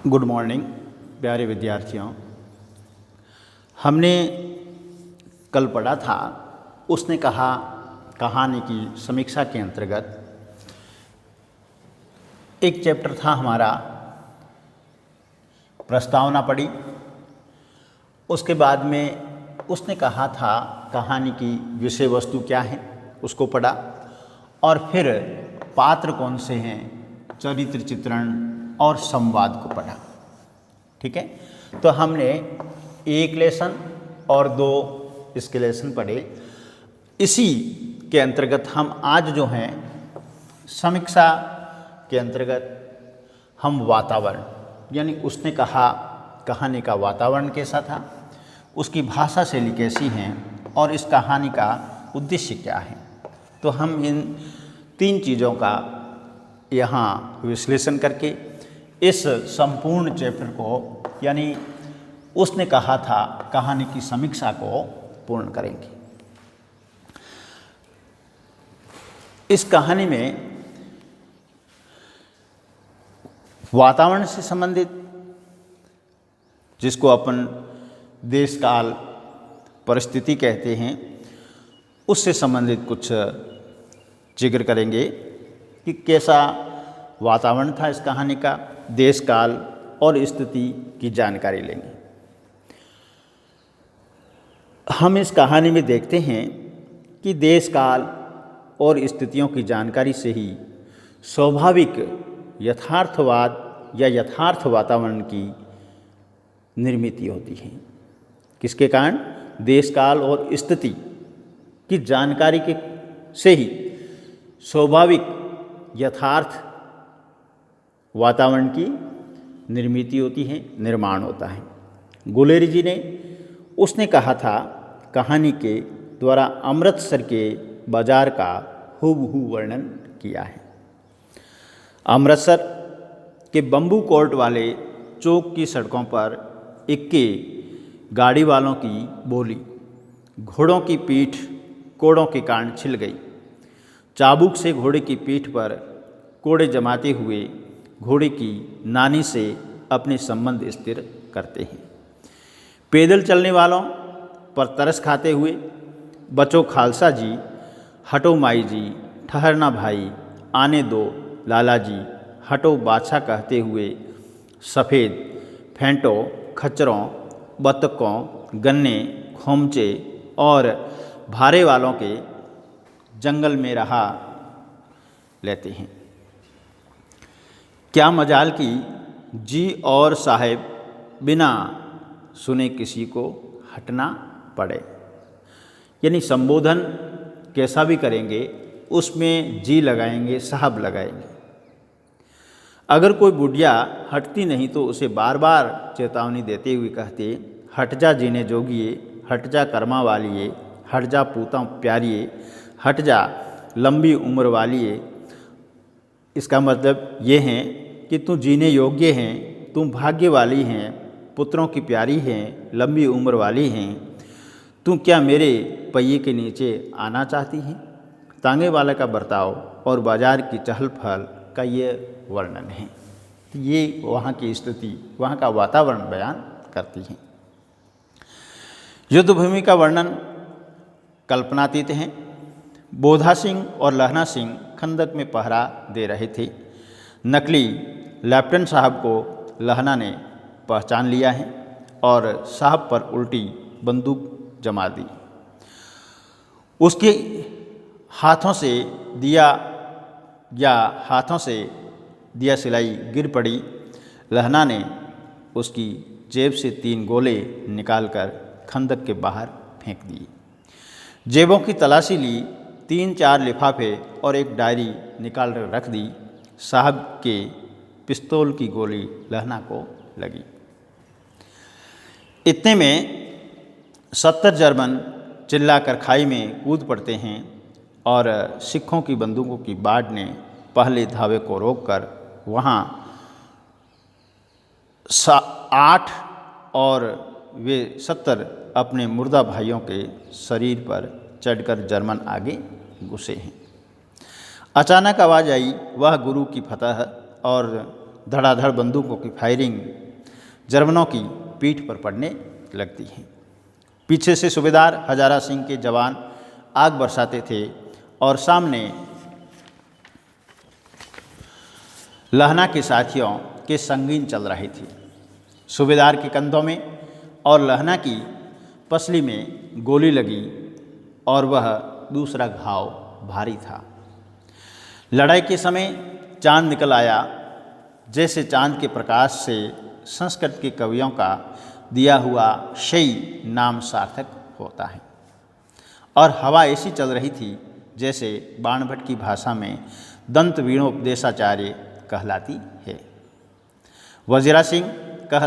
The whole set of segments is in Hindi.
गुड मॉर्निंग प्यारे विद्यार्थियों। हमने कल पढ़ा था उसने कहा कहानी की समीक्षा के अंतर्गत एक चैप्टर था हमारा प्रस्तावना पढ़ी। उसके बाद में उसने कहा था कहानी की विषय वस्तु क्या है उसको पढ़ा और फिर पात्र कौन से हैं, चरित्र चित्रण और संवाद को पढ़ा। ठीक है, तो हमने एक लेसन और दो इसके लेसन पढ़े। इसी के अंतर्गत हम आज जो हैं समीक्षा के अंतर्गत हम वातावरण यानी उसने कहा कहानी का वातावरण कैसा था, उसकी भाषा शैली कैसी है और इस कहानी का उद्देश्य क्या है, तो हम इन तीन चीज़ों का यहाँ विश्लेषण करके इस संपूर्ण चैप्टर को यानी उसने कहा था कहानी की समीक्षा को पूर्ण करेंगे। इस कहानी में वातावरण से संबंधित, जिसको अपन देश काल परिस्थिति कहते हैं, उससे संबंधित कुछ जिक्र करेंगे कि कैसा वातावरण था इस कहानी का, देश काल और स्थिति की जानकारी लेंगे। हम इस कहानी में देखते हैं कि देश काल और स्थितियों की जानकारी से ही स्वाभाविक यथार्थवाद या यथार्थ वातावरण की निर्मित होती है। किसके कारण? देश काल और स्थिति की जानकारी के से ही स्वाभाविक यथार्थ वातावरण की निर्मित होती है, निर्माण होता है। गुलेरी जी ने उसने कहा था कहानी के द्वारा अमृतसर के बाजार का हूबहू वर्णन किया है। अमृतसर के बम्बू कोर्ट वाले चौक की सड़कों पर इक्के गाड़ी वालों की बोली, घोड़ों की पीठ कोड़ों के कारण छिल गई। चाबुक से घोड़े की पीठ पर कोड़े जमाते हुए घोड़े की नानी से अपने संबंध स्थिर करते हैं। पैदल चलने वालों पर तरस खाते हुए बचो खालसा जी, हटो माई जी, ठहरना भाई, आने दो लाला जी, हटो बादशाह कहते हुए सफ़ेद फेंटों, खच्चरों, बतकों, गन्ने, खोमचे और भारे वालों के जंगल में रहा लेते हैं। क्या मजाल की जी और साहेब बिना सुने किसी को हटना पड़े, यानी संबोधन कैसा भी करेंगे उसमें जी लगाएंगे, साहब लगाएंगे। अगर कोई बुढ़िया हटती नहीं तो उसे बार बार चेतावनी देते हुए कहते, हट जा जीने जोगिए, हट जा कर्मा वालिए, हट जा पूता प्यारिए, हट जा लंबी उम्र वालिए। इसका मतलब ये है कि तू जीने योग्य हैं, तुम भाग्य वाली हैं, पुत्रों की प्यारी हैं, लंबी उम्र वाली हैं। तू क्या मेरे पहिए के नीचे आना चाहती हैं? तांगे वाले का बर्ताव और बाजार की चहल पहल का ये वर्णन है। ये वहाँ की स्थिति, वहाँ का वातावरण बयान करती है। युद्ध भूमि का वर्णन कल्पनातीत है। बोधा सिंह और लहना सिंह खंदक में पहरा दे रहे थे। नकली लेफ्टिनेंट साहब को लहना ने पहचान लिया है और साहब पर उल्टी बंदूक जमा दी। उसके हाथों से दिया सिलाई गिर पड़ी। लहना ने उसकी जेब से 3 गोले निकालकर खंदक के बाहर फेंक दिए। जेबों की तलाशी ली, 3-4 लिफाफे और एक डायरी निकाल कर रख दी। साहब के पिस्तौल की गोली लहना को लगी। इतने में 70 जर्मन चिल्लाकर खाई में कूद पड़ते हैं और सिखों की बंदूकों की बाढ़ ने पहले धावे को रोककर वहाँ 8 और वे 70 अपने मुर्दा भाइयों के शरीर पर चढ़कर जर्मन आगे घुसे हैं। अचानक आवाज़ आई, वह गुरु की फतह और धड़ाधड़ बंदूकों की फायरिंग जर्मनों की पीठ पर पड़ने लगती है। पीछे से सूबेदार हजारा सिंह के जवान आग बरसाते थे और सामने लहना के साथियों के संगीन चल रही थी। सूबेदार के कंधों में और लहना की पसली में गोली लगी और वह दूसरा घाव भारी था। लड़ाई के समय चांद निकल आया, जैसे चांद के प्रकाश से संस्कृत के कवियों का दिया हुआ शयी नाम सार्थक होता है, और हवा ऐसी चल रही थी जैसे बाणभट्ट की भाषा में दंत वीणोपदेशाचार्य कहलाती है। वजीरा सिंह कह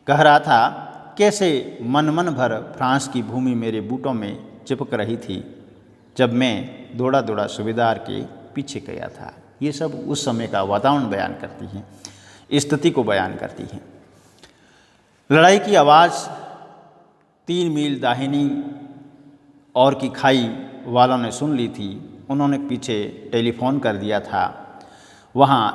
रहा था कैसे मन भर फ्रांस की भूमि मेरे बूटों में चिपक रही थी जब मैं दौड़ा दौड़ा सूबेदार के पीछे गया था। ये सब उस समय का वातावरण बयान करती हैं, स्थिति को बयान करती हैं। लड़ाई की आवाज़ 3 मील दाहिनी ओर की खाई वालों ने सुन ली थी। उन्होंने पीछे टेलीफोन कर दिया था। वहाँ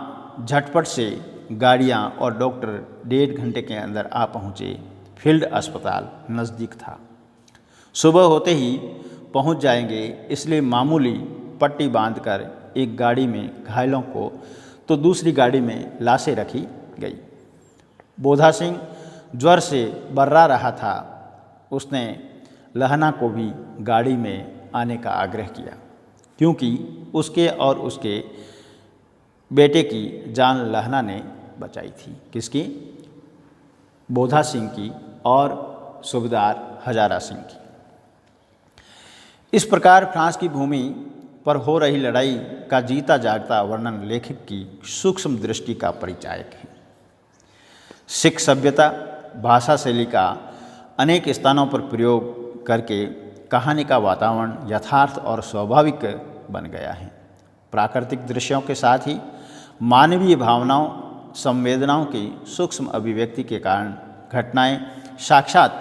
झटपट से गाड़ियाँ और डॉक्टर 1.5 घंटे के अंदर आ पहुँचे। फील्ड अस्पताल नज़दीक था। सुबह होते ही पहुँच जाएंगे, इसलिए मामूली पट्टी बांधकर एक गाड़ी में घायलों को तो दूसरी गाड़ी में लाशें रखी गई। बोधा सिंह ज्वर से बर्रा रहा था। उसने लहना को भी गाड़ी में आने का आग्रह किया, क्योंकि उसके और उसके बेटे की जान लहना ने बचाई थी। किसकी? बोधा सिंह की और सूबेदार हजारा सिंह की। इस प्रकार फ्रांस की भूमि पर हो रही लड़ाई का जीता जागता वर्णन लेखक की सूक्ष्म दृष्टि का परिचायक है। सिख सभ्यता भाषा शैली का अनेक स्थानों पर प्रयोग करके कहानी का वातावरण यथार्थ और स्वाभाविक बन गया है। प्राकृतिक दृश्यों के साथ ही मानवीय भावनाओं संवेदनाओं की सूक्ष्म अभिव्यक्ति के कारण घटनाएं साक्षात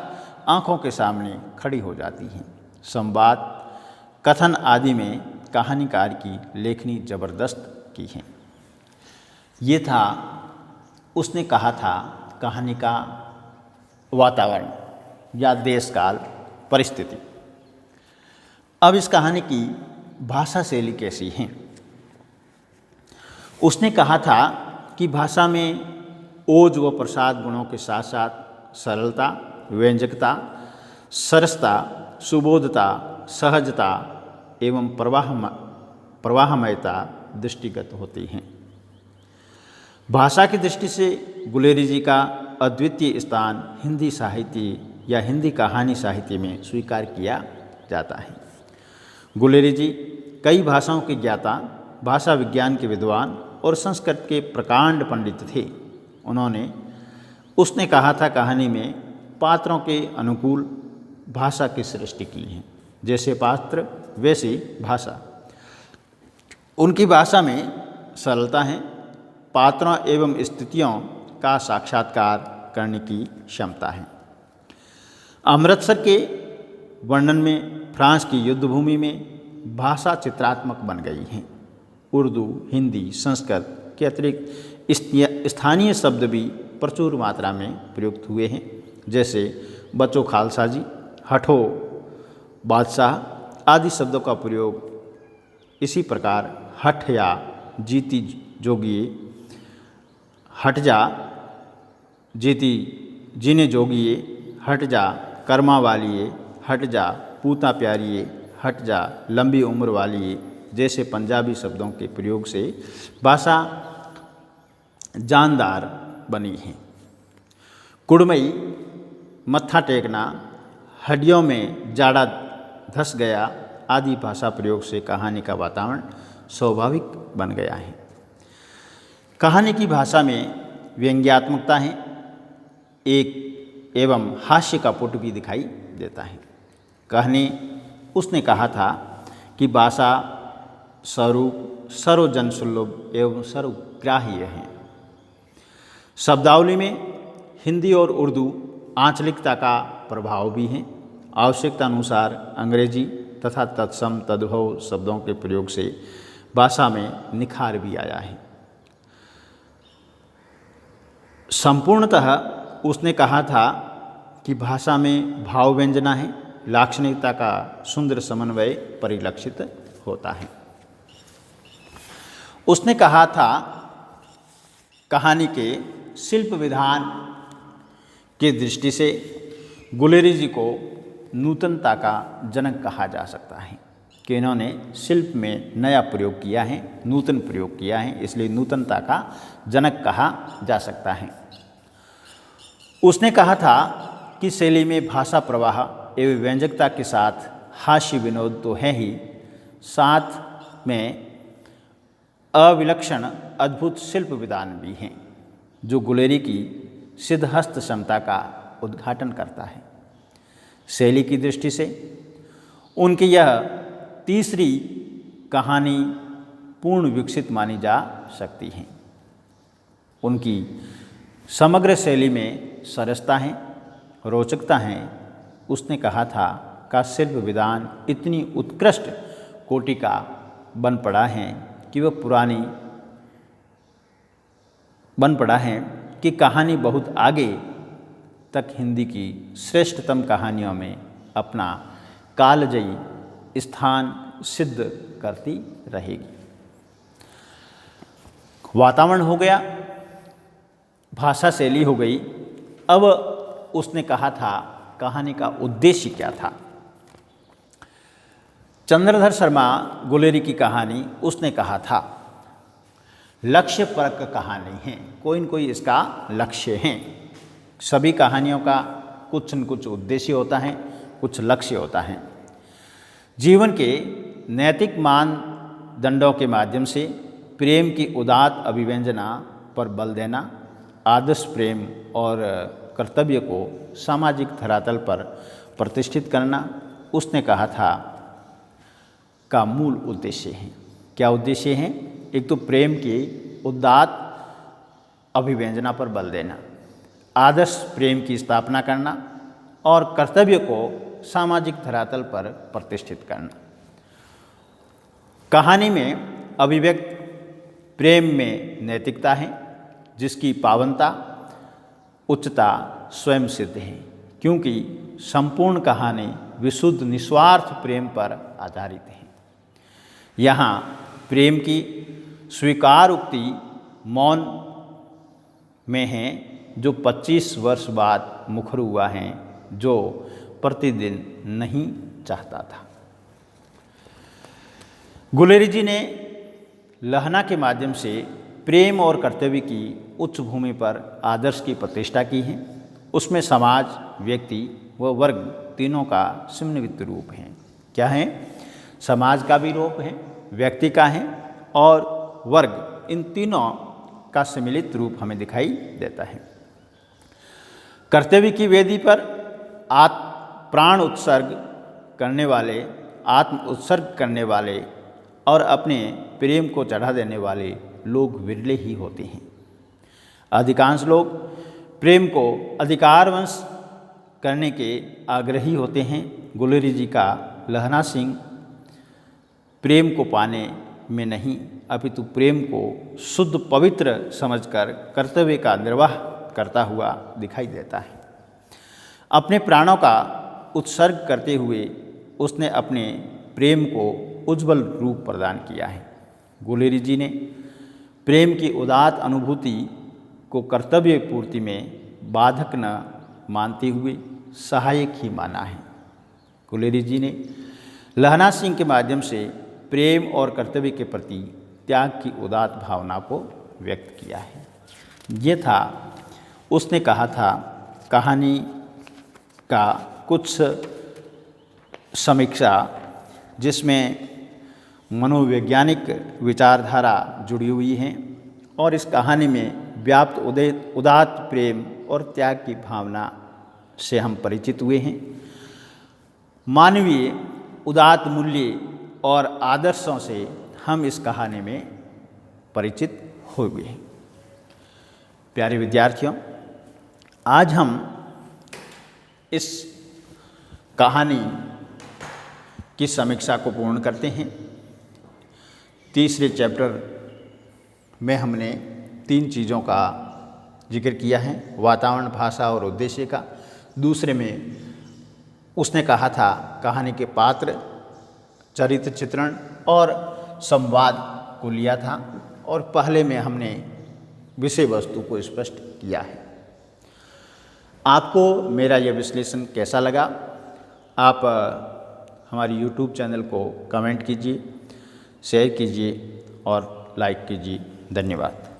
आँखों के सामने खड़ी हो जाती हैं। संवाद कथन आदि में कहानीकार की लेखनी जबरदस्त की है। ये था, उसने कहा था, कहानी का वातावरण या देश काल परिस्थिति। अब इस कहानी की भाषा शैली कैसी है? उसने कहा था कि भाषा में ओज व प्रसाद गुणों के साथ साथ सरलता, व्यंजकता, सरसता, सुबोधता, सहजता एवं प्रवाहमयता दृष्टिगत होती हैं। भाषा की दृष्टि से गुलेरी जी का अद्वितीय स्थान हिंदी साहित्य या हिंदी कहानी साहित्य में स्वीकार किया जाता है। गुलेरी जी कई भाषाओं के ज्ञाता, भाषा विज्ञान के विद्वान और संस्कृत के प्रकांड पंडित थे। उसने कहा था, कहानी में पात्रों के अनुकूल भाषा की सृष्टि की है। जैसे पात्र वैसी भाषा। उनकी भाषा में सरलता है, पात्रों एवं स्थितियों का साक्षात्कार करने की क्षमता है। अमृतसर के वर्णन में फ्रांस की युद्ध भूमि में भाषा चित्रात्मक बन गई है। उर्दू, हिंदी, संस्कृत के अतिरिक्त स्थानीय शब्द भी प्रचुर मात्रा में प्रयुक्त हुए हैं। जैसे बच्चो खालसा जी, हठो बादशाह आदि शब्दों का प्रयोग इसी प्रकार हठ या जीती जोगिए, हट जा, जीती जीने जोगिए, हट जा, कर्मा वालिए, हट जा, पूता प्यारिए, हट जा, लंबी उम्र वालिए जैसे पंजाबी शब्दों के प्रयोग से भाषा जानदार बनी है। कुड़मई, मत्था टेकना, हड्डियों में जाड़ा धस गया आदि भाषा प्रयोग से कहानी का वातावरण स्वाभाविक बन गया है। कहानी की भाषा में व्यंग्यात्मकता है, एक एवं हास्य का पुट भी दिखाई देता है। कहानी, उसने कहा था कि भाषा स्वरूप सर्वजन सुलभ एवं सर्वग्राह्य है। शब्दावली में हिंदी और उर्दू आंचलिकता का प्रभाव भी है। आवश्यकता अनुसार अंग्रेजी तथा तत्सम तद्भव शब्दों के प्रयोग से भाषा में निखार भी आया है। संपूर्णतः उसने कहा था कि भाषा में भाव व्यंजना है, लाक्षणिकता का सुंदर समन्वय परिलक्षित होता है। उसने कहा था कहानी के शिल्प विधान की दृष्टि से गुलेरी जी को नूतनता का जनक कहा जा सकता है कि इन्होंने शिल्प में नया प्रयोग किया है, नूतन प्रयोग किया है, इसलिए नूतनता का जनक कहा जा सकता है। उसने कहा था कि शैली में भाषा प्रवाह एवं व्यंजकता के साथ हास्य विनोद तो है ही, साथ में अविलक्षण अद्भुत शिल्प विधान भी हैं जो गुलेरी की सिद्धहस्त क्षमता का उद्घाटन करता है। शैली की दृष्टि से उनकी यह तीसरी कहानी पूर्ण विकसित मानी जा सकती है। उनकी समग्र शैली में सरसता है, रोचकता है। उसने कहा था का शिल्प विधान इतनी उत्कृष्ट कोटि का बन पड़ा है कि वह पुरानी बन पड़ा है कि कहानी बहुत आगे तक हिंदी की श्रेष्ठतम कहानियों में अपना कालजयी स्थान सिद्ध करती रहेगी। वातावरण हो गया, भाषा शैली हो गई। अब उसने कहा था कहानी का उद्देश्य क्या था। चंद्रधर शर्मा गुलेरी की कहानी उसने कहा था लक्ष्य परक कहानी है, कोई न कोई इसका लक्ष्य है। सभी कहानियों का कुछ न कुछ उद्देश्य होता है, कुछ लक्ष्य होता है। जीवन के नैतिक मानदंडों के माध्यम से प्रेम की उदात्त अभिव्यंजना पर बल देना, आदर्श प्रेम और कर्तव्य को सामाजिक धरातल पर प्रतिष्ठित करना उसने कहा था का मूल उद्देश्य है। क्या उद्देश्य है? एक तो प्रेम की उदात्त अभिव्यंजना पर बल देना, आदर्श प्रेम की स्थापना करना और कर्तव्य को सामाजिक धरातल पर प्रतिष्ठित करना। कहानी में अभिव्यक्त प्रेम में नैतिकता है जिसकी पावनता उच्चता स्वयं सिद्ध है, क्योंकि संपूर्ण कहानी विशुद्ध निस्वार्थ प्रेम पर आधारित है। यहाँ प्रेम की स्वीकार उक्ति मौन में है जो 25 वर्ष बाद मुखर हुआ है, जो प्रतिदिन नहीं चाहता था। गुलेरी जी ने लहना के माध्यम से प्रेम और कर्तव्य की उच्च भूमि पर आदर्श की प्रतिष्ठा की है। उसमें समाज, व्यक्ति व वर्ग तीनों का समन्वित रूप है। क्या है? समाज का भी रूप है, व्यक्ति का है और वर्ग, इन तीनों का सम्मिलित रूप हमें दिखाई देता है। कर्तव्य की वेदी पर प्राण उत्सर्ग करने वाले, आत्म उत्सर्ग करने वाले और अपने प्रेम को चढ़ा देने वाले लोग विरले ही होते हैं। अधिकांश लोग प्रेम को अधिकारवश करने के आग्रही होते हैं। गुलेरी जी का लहना सिंह प्रेम को पाने में नहीं अपितु प्रेम को शुद्ध पवित्र समझकर कर्तव्य का निर्वाह करता हुआ दिखाई देता है। अपने प्राणों का उत्सर्ग करते हुए उसने अपने प्रेम को उज्ज्वल रूप प्रदान किया है। गुलेरी जी ने प्रेम की उदात्त अनुभूति को कर्तव्य पूर्ति में बाधक न मानते हुए सहायक ही माना है। गुलेरी जी ने लहना सिंह के माध्यम से प्रेम और कर्तव्य के प्रति त्याग की उदात्त भावना को व्यक्त किया है। ये था उसने कहा था कहानी का कुछ समीक्षा जिसमें मनोवैज्ञानिक विचारधारा जुड़ी हुई है और इस कहानी में व्याप्त उदात्त प्रेम और त्याग की भावना से हम परिचित हुए हैं। मानवीय उदात्त मूल्य और आदर्शों से हम इस कहानी में परिचित हो गए हैं। प्यारे विद्यार्थियों, आज हम इस कहानी की समीक्षा को पूर्ण करते हैं। तीसरे चैप्टर में हमने 3 चीज़ों का जिक्र किया है, वातावरण, भाषा और उद्देश्य का। दूसरे में उसने कहा था कहानी के पात्र, चरित्र चित्रण और संवाद को लिया था, और पहले में हमने विषय वस्तु को स्पष्ट किया है। आपको मेरा यह विश्लेषण कैसा लगा? आप हमारी YouTube चैनल को कमेंट कीजिए, शेयर कीजिए और लाइक कीजिए। धन्यवाद।